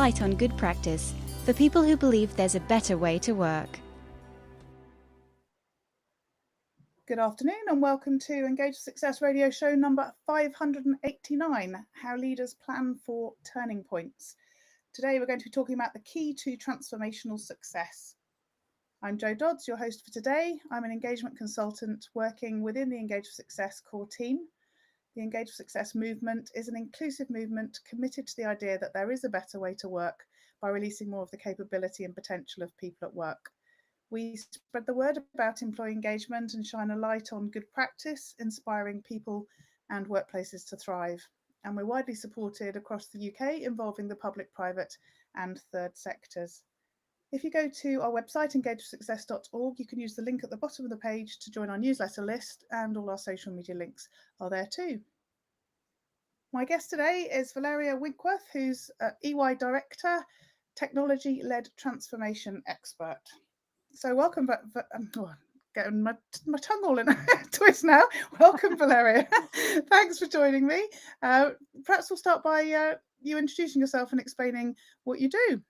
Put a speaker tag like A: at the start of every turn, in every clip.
A: light on good practice for people who believe there's a better way to work.
B: Good afternoon and welcome to Engage for Success radio show number 589, How Leaders Plan for Turning Points. Today we're going to be talking about the key to transformational success. I'm Jo Dodds, your host for today. I'm an engagement consultant working within the Engage for Success core team. The Engage for Success movement is an inclusive movement committed to the idea that there is a better way to work by releasing more of the capability and potential of people at work. We spread the word about employee engagement and shine a light on good practice, inspiring people and workplaces to thrive. And we're widely supported across the UK, involving the public, private and third sectors. If you go to our website, engageforsuccess.org, you can use the link at the bottom of the page to join our newsletter list, and all our social media links are there too. My guest today is Valeria Winkworth, who's EY Director, Technology-Led Transformation Expert. So welcome, getting my tongue all in a twist now. Welcome, Valeria. Thanks for joining me. Perhaps we'll start by you introducing yourself and explaining what you do.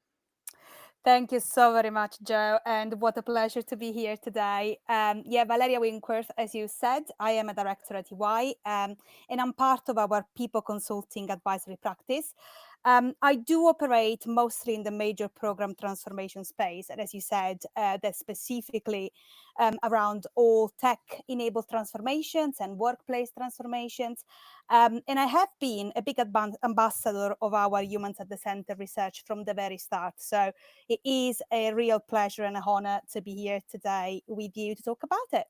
C: Thank you so very much, Jo, and what a pleasure to be here today. Valeria Winkworth, as you said, I am a director at EY, and I'm part of our people consulting advisory practice. I do operate mostly in the major program transformation space, and as you said, that's specifically around all tech-enabled transformations and workplace transformations. And I have been a big ambassador of our Humans at the Center research from the very start. So it is a real pleasure and an honor to be here today with you to talk about it.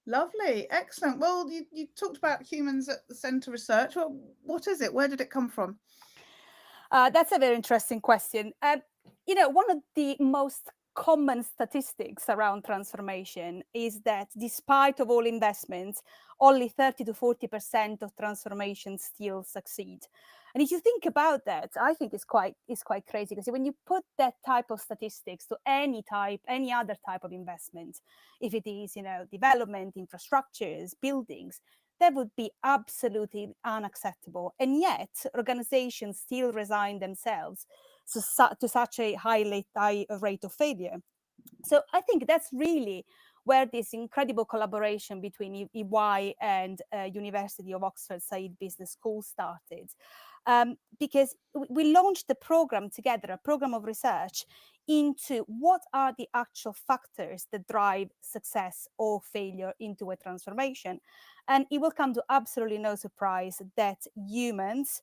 B: Lovely, excellent. Well, you talked about Humans at the Center research. Well, what is it? Where did it come from?
C: That's a very interesting question. One of the most common statistics around transformation is that despite of all investments, only 30 to 40% of transformations still succeed. And if you think about that, I think it's quite crazy, because when you put that type of statistics to any other type of investment, if it is, development, infrastructures, buildings, that would be absolutely unacceptable. And yet organizations still resign themselves to such a high rate of failure. So I think that's really where this incredible collaboration between EY and University of Oxford Said Business School started. Because we launched the program together, a program of research into what are the actual factors that drive success or failure into a transformation. And it will come to absolutely no surprise that humans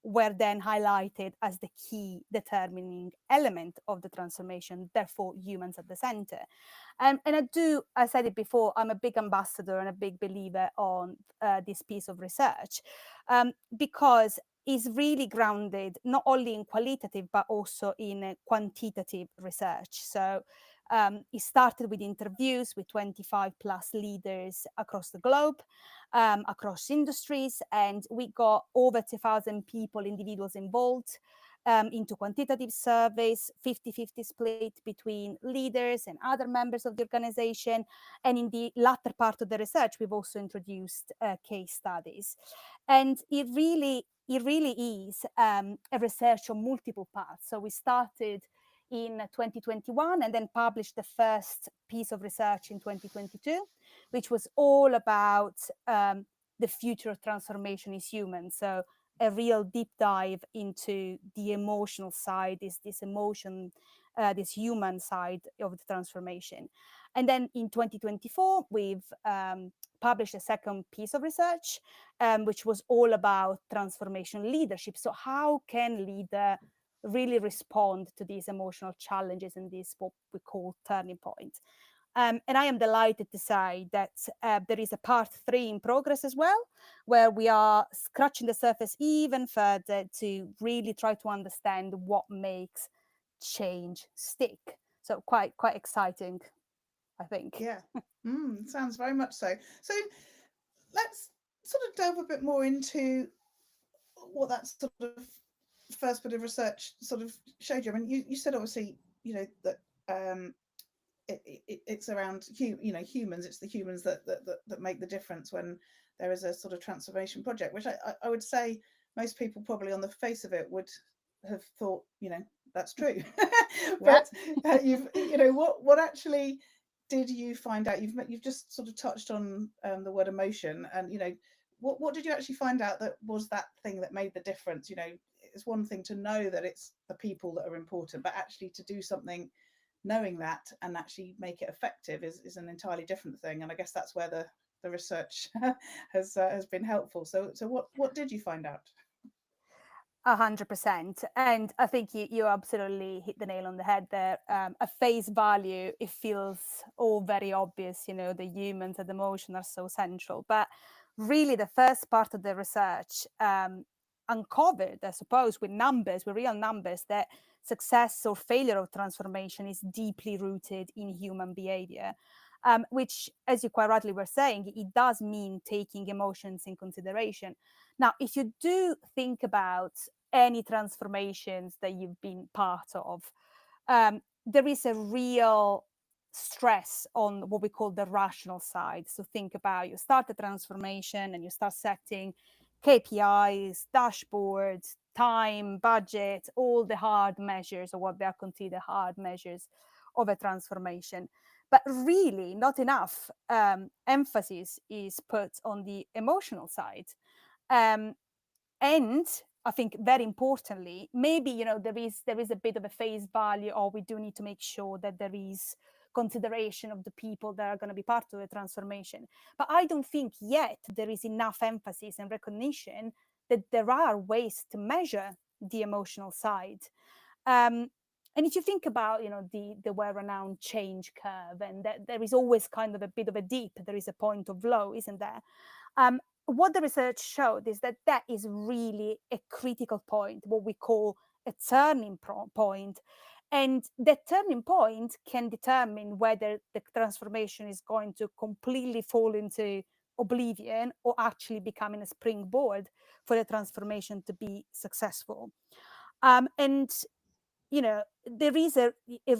C: were then highlighted as the key determining element of the transformation, therefore humans at the center. And I said it before, I'm a big ambassador and a big believer on this piece of research, because it's really grounded not only in qualitative, but also in quantitative research. So it started with interviews with 25 plus leaders across the globe, across industries, and we got over 2,000 people, individuals involved into quantitative surveys, 50-50 split between leaders and other members of the organization. And in the latter part of the research, we've also introduced case studies. And it really is a research on multiple paths. So we started in 2021 and then published the first piece of research in 2022, which was all about the future of transformation is human. So a real deep dive into the emotional side, this human side of the transformation. And then in 2024, we've published a second piece of research, which was all about transformation leadership. So how can leader really respond to these emotional challenges and this what we call turning point? And I am delighted to say that there is a part 3 in progress as well, where we are scratching the surface even further to really try to understand what makes change stick. So quite exciting, I think.
B: Yeah, sounds very much so. So let's sort of delve a bit more into what that sort of first bit of research sort of showed you. I mean, you said obviously, that it's around humans. It's the humans that make the difference when there is a sort of transformation project, which I would say most people probably on the face of it would have thought, that's true. But what actually did you find out? You've just sort of touched on the word emotion, and what did you actually find out that was that thing that made the difference? It's one thing to know that it's the people that are important, but actually to do something knowing that and actually make it effective is an entirely different thing. And I guess that's where the research has been helpful. So what did you find out?
C: 100%. And I think you absolutely hit the nail on the head there. At face value, it feels all very obvious, the humans and the emotion are so central. But really, the first part of the research uncovered, I suppose, with real numbers, that success or failure of transformation is deeply rooted in human behavior. Which, as you quite rightly were saying, it does mean taking emotions in consideration. Now, if you do think about any transformations that you've been part of, there is a real stress on what we call the rational side. So think about, you start the transformation and you start setting KPIs, dashboards, time, budget, all the hard measures, or what they are considered hard measures of a transformation. But really, not enough emphasis is put on the emotional side. And I think very importantly, maybe there is a bit of a face value, or we do need to make sure that there is consideration of the people that are going to be part of the transformation. But I don't think yet there is enough emphasis and recognition that there are ways to measure the emotional side. And if you think about, the well-renowned change curve, and that there is always kind of a bit of a dip, there is a point of low, isn't there? What the research showed is that is really a critical point, what we call a turning point. And that turning point can determine whether the transformation is going to completely fall into oblivion or actually becoming a springboard for the transformation to be successful. And there is a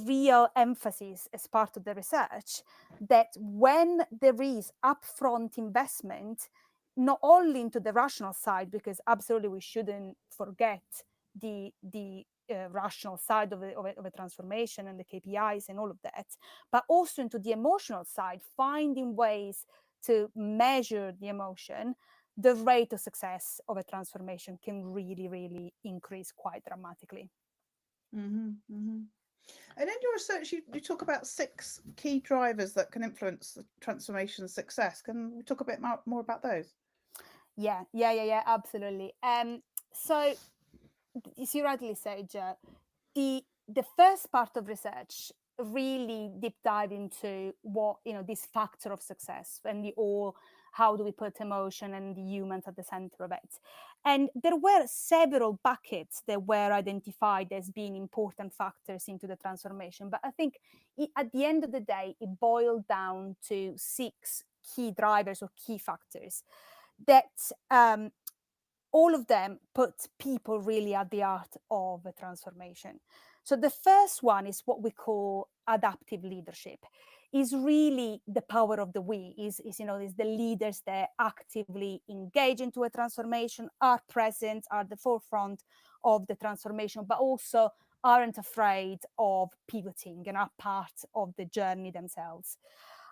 C: real emphasis as part of the research that when there is upfront investment, not only into the rational side, because absolutely we shouldn't forget the rational side of a transformation and the KPIs and all of that, but also into the emotional side, finding ways to measure the emotion, the rate of success of a transformation can really, really increase quite dramatically.
B: Mm-hmm, mm-hmm. And in your research, you talk about 6 key drivers that can influence the transformation success. Can we talk a bit more about those?
C: Yeah, absolutely. So, as you rightly say, Jo, the first part of research really deep dive into what this factor of success, and how do we put emotion and the humans at the center of it. And there were several buckets that were identified as being important factors into the transformation, but I think at the end of the day it boiled down to 6 key drivers or key factors that all of them put people really at the heart of a transformation. So the first one is what we call adaptive leadership. Is really the power of the we, is the leaders that actively engage into a transformation, are present, are the forefront of the transformation, but also aren't afraid of pivoting and are part of the journey themselves.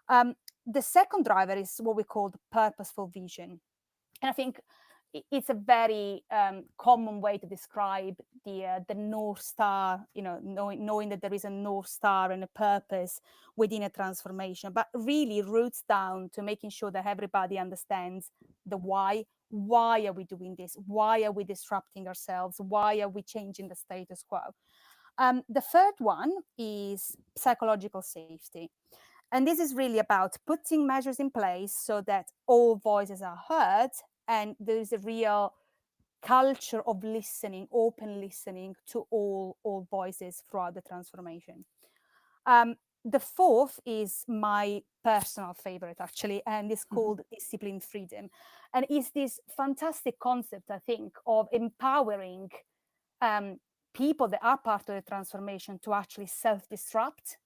C: The second driver is what we call the purposeful vision. And I think it's a very common way to describe the North Star, knowing that there is a North Star and a purpose within a transformation, but really roots down to making sure that everybody understands the why. Why are we doing this? Why are we disrupting ourselves? Why are we changing the status quo? The third one is psychological safety. And this is really about putting measures in place so that all voices are heard, and there is a real culture of listening, open listening to all voices throughout the transformation. The fourth is my personal favorite, actually, and it's called discipline freedom. And it's this fantastic concept, I think, of empowering people that are part of the transformation to actually self-disrupt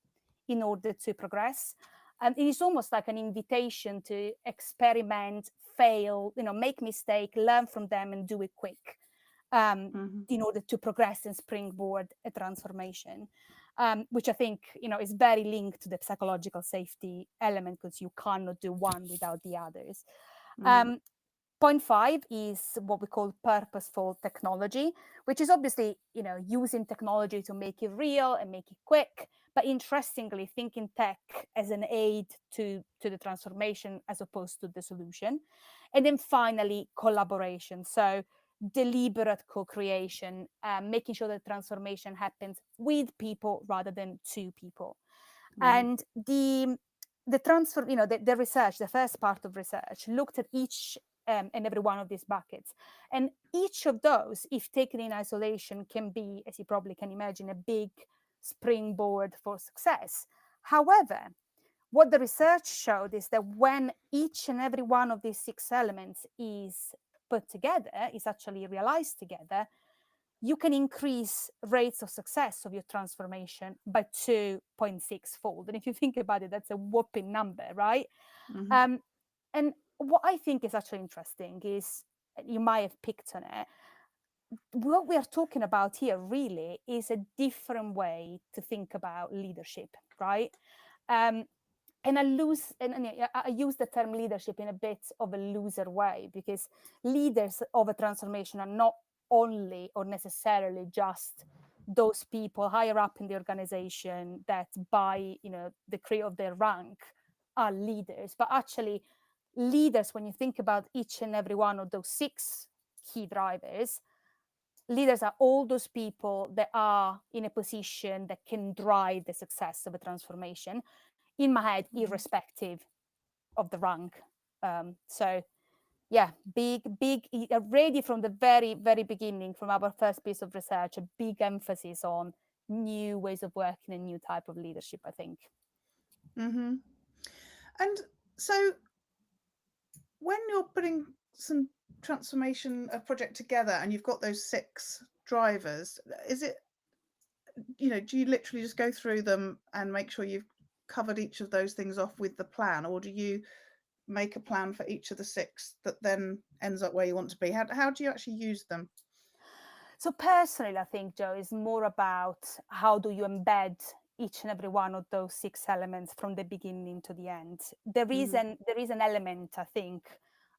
C: in order to progress. And it is almost like an invitation to experiment, fail, make mistake, learn from them and do it quick. in order to progress and springboard a transformation, which I think, is very linked to the psychological safety element, because you cannot do one without the others. Point 5 is what we call purposeful technology, which is obviously, using technology to make it real and make it quick, but interestingly, thinking tech as an aid to the transformation as opposed to the solution. And then finally, collaboration. So deliberate co-creation, making sure that transformation happens with people rather than to people. And the transfer, the research, the first part of research looked at each and every one of these buckets. And each of those, if taken in isolation, can be, as you probably can imagine, a big springboard for success. However, what the research showed is that when each and every one of these 6 elements is put together, is actually realized together, you can increase rates of success of your transformation by 2.6-fold. And if you think about it, that's a whopping number, right? And what I think is actually interesting is, you might have picked on it, what we are talking about here really is a different way to think about leadership, right? And I use the term leadership in a bit of a looser way, because leaders of a transformation are not only or necessarily just those people higher up in the organization that by the cream of their rank are leaders, but actually leaders, when you think about each and every one of those 6 key drivers, leaders are all those people that are in a position that can drive the success of a transformation, in my head, irrespective of the rank. So yeah, big, already from the very, very beginning, from our first piece of research, a big emphasis on new ways of working and new type of leadership, I think.
B: And so when you're putting some transformation project together and you've got those 6 drivers, is it, do you literally just go through them and make sure you've covered each of those things off with the plan, or do you make a plan for each of the 6 that then ends up where you want to be? How do you actually use them?
C: So personally, I think, Joe, is more about how do you embed each and every one of those 6 elements from the beginning to the end. There is an element, I think,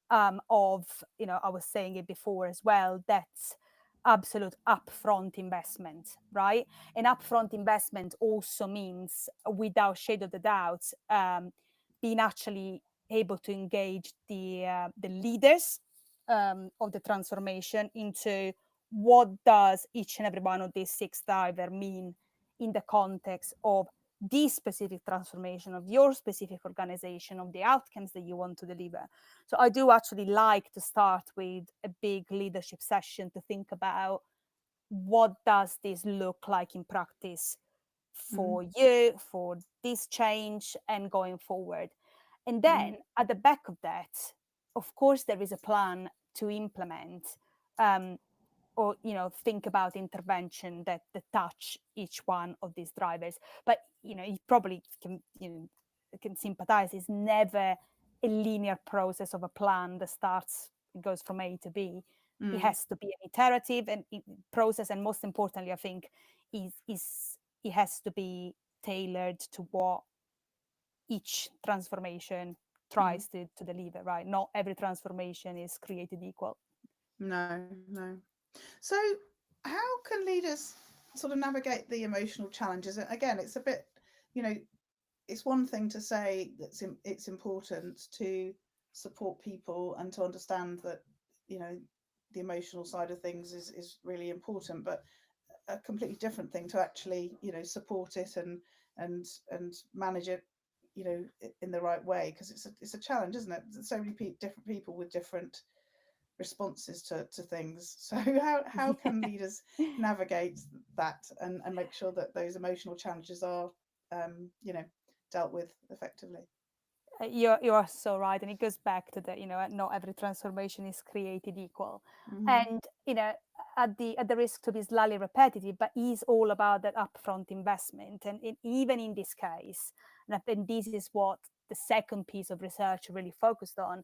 C: of, I was saying it before as well, that's absolute upfront investment, right? And upfront investment also means, without shade of the doubt, being actually able to engage the leaders of the transformation into what does each and every one of these 6 drivers mean in the context of this specific transformation of your specific organization, of the outcomes that you want to deliver. So I do actually like to start with a big leadership session to think about what does this look like in practice for you, for this change and going forward. And then at the back of that, of course, there is a plan to implement or think about intervention that touch each one of these drivers. But you probably can sympathize, it's never a linear process of a plan that starts, it goes from A to B. It has to be an iterative and process, and most importantly, I think, is it has to be tailored to what each transformation tries to deliver, right? Not every transformation is created equal. No.
B: So how can leaders sort of navigate the emotional challenges? Again, it's a bit, it's one thing to say that it's important to support people and to understand that, the emotional side of things is really important, but a completely different thing to actually, support it and manage it, in the right way, because it's a challenge, isn't it? There's so many different people with different responses to things. So how can leaders navigate that and make sure that those emotional challenges are dealt with effectively?
C: You are so right, and it goes back to the not every transformation is created equal, and at the risk to be slightly repetitive, but is all about that upfront investment. And even in this case, and this is what the second piece of research really focused on,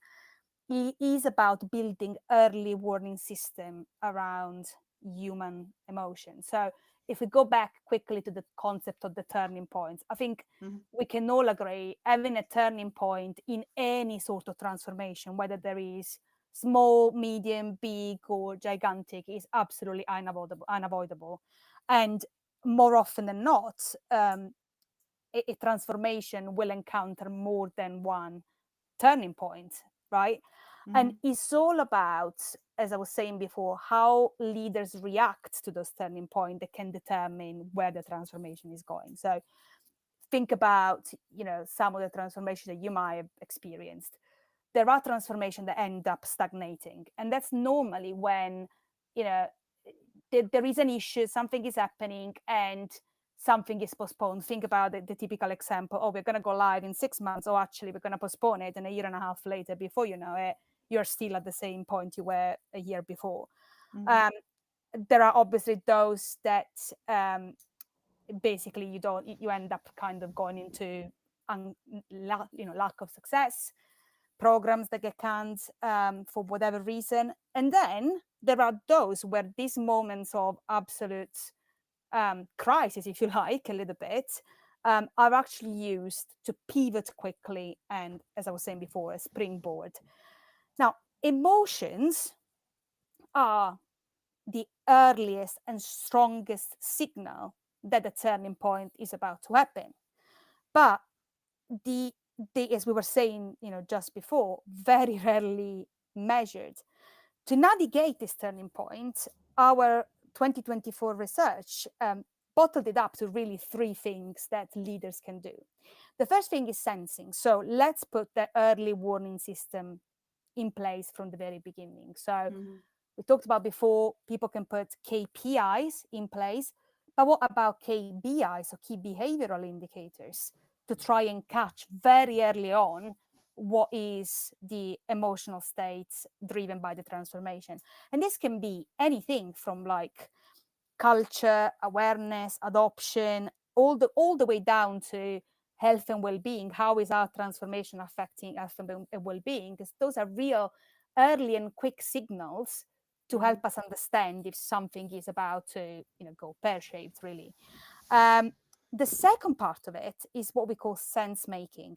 C: is about building early warning system around human emotion. So if we go back quickly to the concept of the turning points, I think we can all agree having a turning point in any sort of transformation, whether there is small, medium, big, or gigantic, is absolutely unavoidable. And more often than not, a transformation will encounter more than one turning point, right? And it's all about, as I was saying before, how leaders react to those turning points that can determine where the transformation is going. So think about, some of the transformations that you might have experienced. There are transformations that end up stagnating, and that's normally when, there is an issue, something is happening, and something is postponed. Think about the typical example, oh, we're going to go live in 6 months, or actually we're going to postpone it, and a year and a half later, before you know it, you're still at the same point you were a year before. There are obviously those that basically you end up kind of going into lack of success, programs that get canned for whatever reason. And then there are those where these moments of absolute crisis, if you like, a little bit, are actually used to pivot quickly and, as I was saying before, a springboard. Now, emotions are the earliest and strongest signal that the turning point is about to happen. But as we were saying, just before, very rarely measured. To navigate this turning point, our 2024 research bottled it up to really 3 things that leaders can do. The first thing is sensing. So let's put the early warning system in place from the very beginning. So we talked about before, people can put KPIs in place, but what about KBIs, so key behavioral indicators, to try and catch very early on what is the emotional states driven by the transformation? And this can be anything from like culture, awareness, adoption, all the way down to health and well-being. How is our transformation affecting health and well-being? Because those are real early and quick signals to help us understand if something is about to go pear-shaped, really. The second part of it is what we call sense making,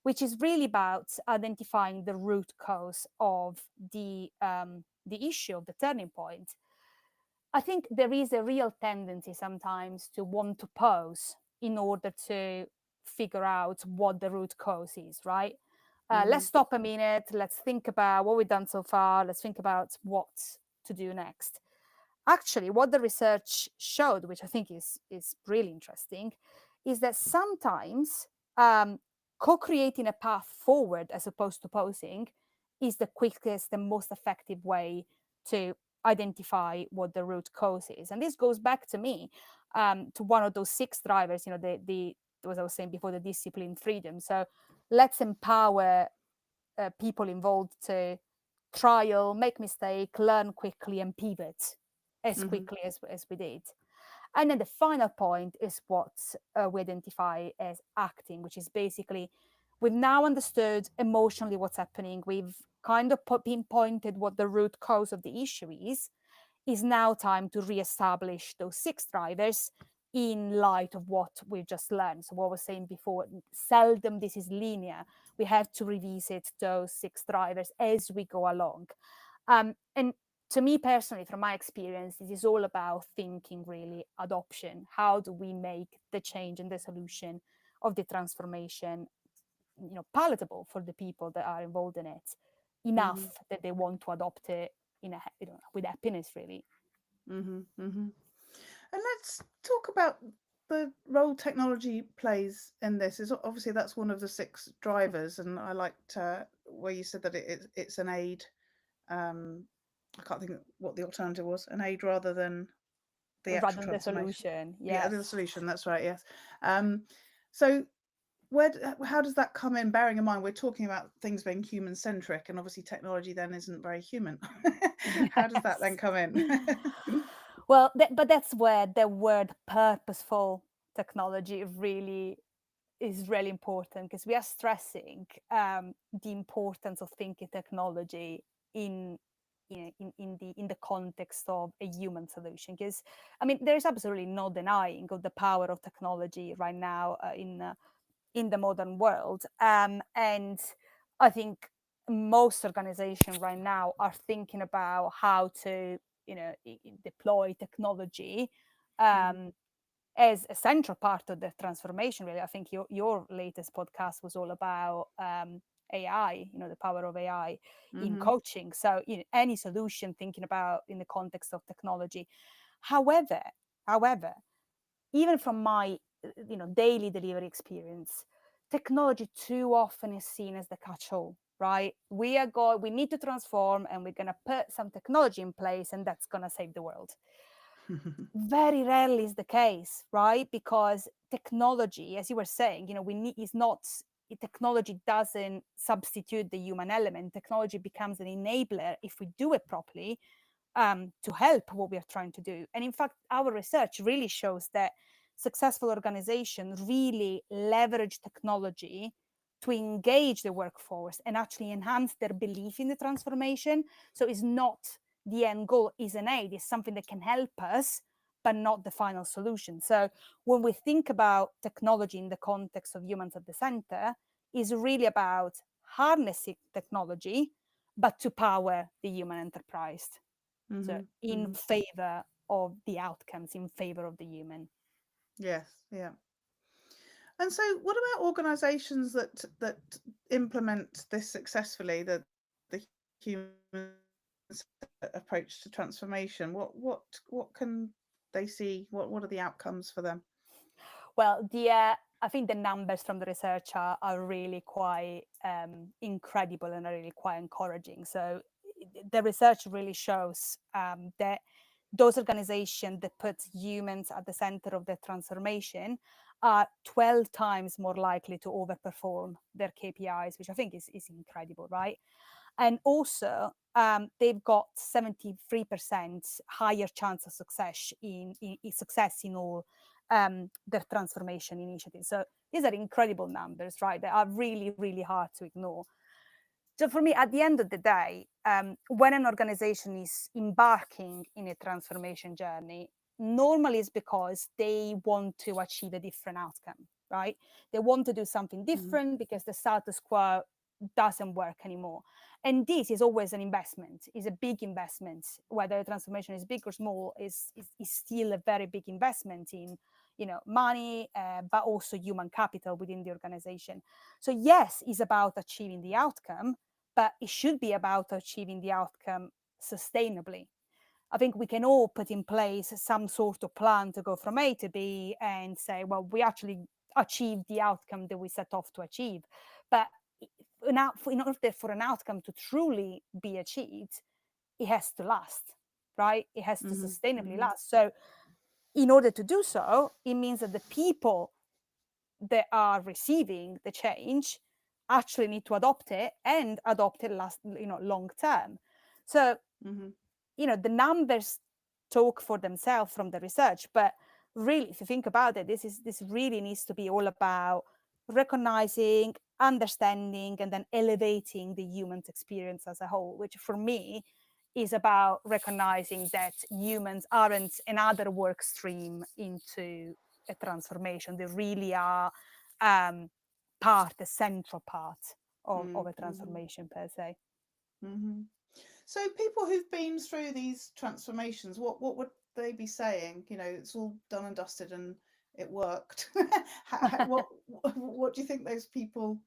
C: which is really about identifying the root cause of the issue, of the turning point. I think there is a real tendency sometimes to want to pause in order to figure out what the root cause is, right? Let's stop a minute. Let's think about what we've done so far. Let's think about what to do next. Actually, what the research showed, which I think is really interesting, is that sometimes co-creating a path forward as opposed to pausing is the quickest and most effective way to identify what the root cause is. And this goes back to me, to one of those 6 drivers, as I was saying before, the discipline, freedom. So let's empower people involved to trial, make mistake, learn quickly, and pivot as quickly as we did. And then the final point is what we identify as acting, which is basically, we've now understood emotionally what's happening. We've kind of pinpointed what the root cause of the issue is now time to reestablish those 6 drivers in light of what we've just learned. So what I was saying before, seldom this is linear. We have to revisit those 6 drivers as we go along. And to me personally, from my experience, this is all about thinking really adoption. How do we make the change and the solution of the transformation, palatable for the people that are involved in it, enough that they want to adopt it with happiness, really.
B: And let's talk about the role technology plays in this. Is obviously that's one of the 6 drivers, and I liked where you said that it's an aid. I can't think of what the alternative was. An aid rather than the actual transformation.
C: Solution.
B: Yeah, the solution. That's right. Yes. So how does that come in? Bearing in mind we're talking about things being human centric, and obviously technology then isn't very human. How does that then come in?
C: Well, but that's where the word purposeful technology really is really important, because we are stressing the importance of thinking technology in the context of a human solution. Because I mean, there's absolutely no denying of the power of technology right now in the modern world, and I think most organizations right now are thinking about how to deploy technology as a central part of the transformation. Really, I think your latest podcast was all about AI, the power of AI in coaching. So any solution thinking about in the context of technology. However, even from my daily delivery experience, technology too often is seen as the catch-all, right? We need to transform, and we're going to put some technology in place, and that's going to save the world. Very rarely is the case, right? Because technology, as you were saying, technology doesn't substitute the human element. Technology becomes an enabler if we do it properly, to help what we are trying to do. And in fact, our research really shows that successful organizations really leverage technology to engage the workforce and actually enhance their belief in the transformation. So it's not the end goal, is an aid, it's something that can help us, but not the final solution. So when we think about technology in the context of humans at the center, is really about harnessing technology, but to power the human enterprise. So in favor of the outcomes, in favor of the human.
B: Yes, yeah. And so what about organizations that implement this successfully, the human approach to transformation? What can they see? What are the outcomes for them?
C: Well, I think the numbers from the research are really quite incredible and are really quite encouraging. So the research really shows that those organizations that put humans at the center of their transformation are 12 times more likely to overperform their KPIs, which I think is incredible, right? And also, they've got 73% higher chance of success in all their transformation initiatives. So these are incredible numbers, right? They are really, really hard to ignore. So for me, at the end of the day, when an organization is embarking in a transformation journey, normally it's because they want to achieve a different outcome, right? They want to do something different because the status quo doesn't work anymore. And this is always an investment, is a big investment. Whether the transformation is big or small, is still a very big investment in money, but also human capital within the organization. So yes, it's about achieving the outcome, but it should be about achieving the outcome sustainably. I think we can all put in place some sort of plan to go from A to B and say, well, we actually achieved the outcome that we set off to achieve. But in order for an outcome to truly be achieved, it has to last, right? It has to sustainably last. So in order to do so, it means that the people that are receiving the change actually need to adopt it and adopt it long term. So the numbers talk for themselves from the research, but really, if you think about it, this really needs to be all about recognizing, understanding, and then elevating the human's experience as a whole, which for me is about recognizing that humans aren't another work stream into a transformation. They really are the central part of a transformation per se.
B: So people who've been through these transformations, what would they be saying? It's all done and dusted and it worked. What do you think those people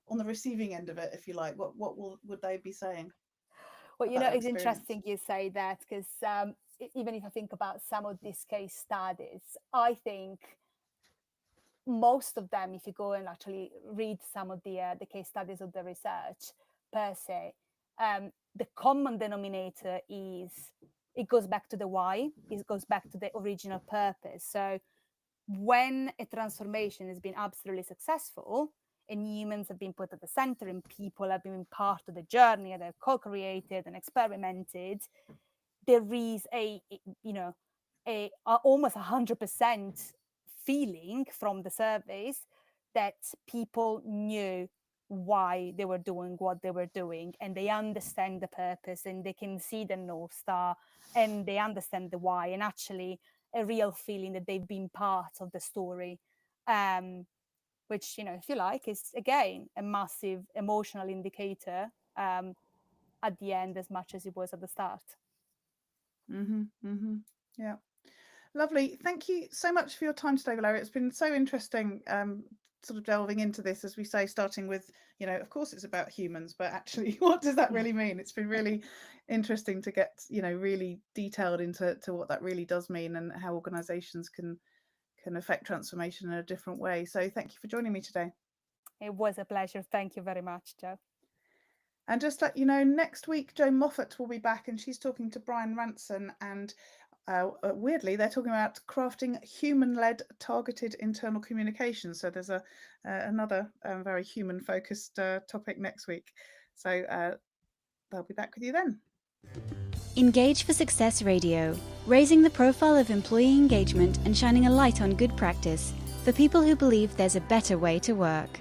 B: on the receiving end of it, if you like, would they be saying?
C: Well, it's interesting you say that, because even if I think about some of these case studies, I think most of them, if you go and actually read some of the case studies of the research per se, the common denominator is it goes back to the why, it goes back to the original purpose. So when a transformation has been absolutely successful and humans have been put at the center and people have been part of the journey and they've co-created and experimented, there is a almost 100% feeling from the surveys that people knew why they were doing what they were doing, and they understand the purpose, and they can see the North Star, and they understand the why, and actually a real feeling that they've been part of the story, which, if you like, is again a massive emotional indicator at the end as much as it was at the start.
B: Yeah. Lovely. Thank you so much for your time today, Valeria. It's been so interesting sort of delving into this, as we say, starting with, of course it's about humans, but actually what does that really mean? It's been really interesting to get, really detailed into what that really does mean, and how organizations can affect transformation in a different way. So thank you for joining me today.
C: It was a pleasure. Thank you very much, Jo.
B: And just let you know, next week Jo Moffat will be back, and she's talking to Brian Ranson, and weirdly they're talking about crafting human-led targeted internal communication. So there's another very human-focused topic next week. So they'll be back with you then.
A: Engage for Success Radio, raising the profile of employee engagement and shining a light on good practice for people who believe there's a better way to work.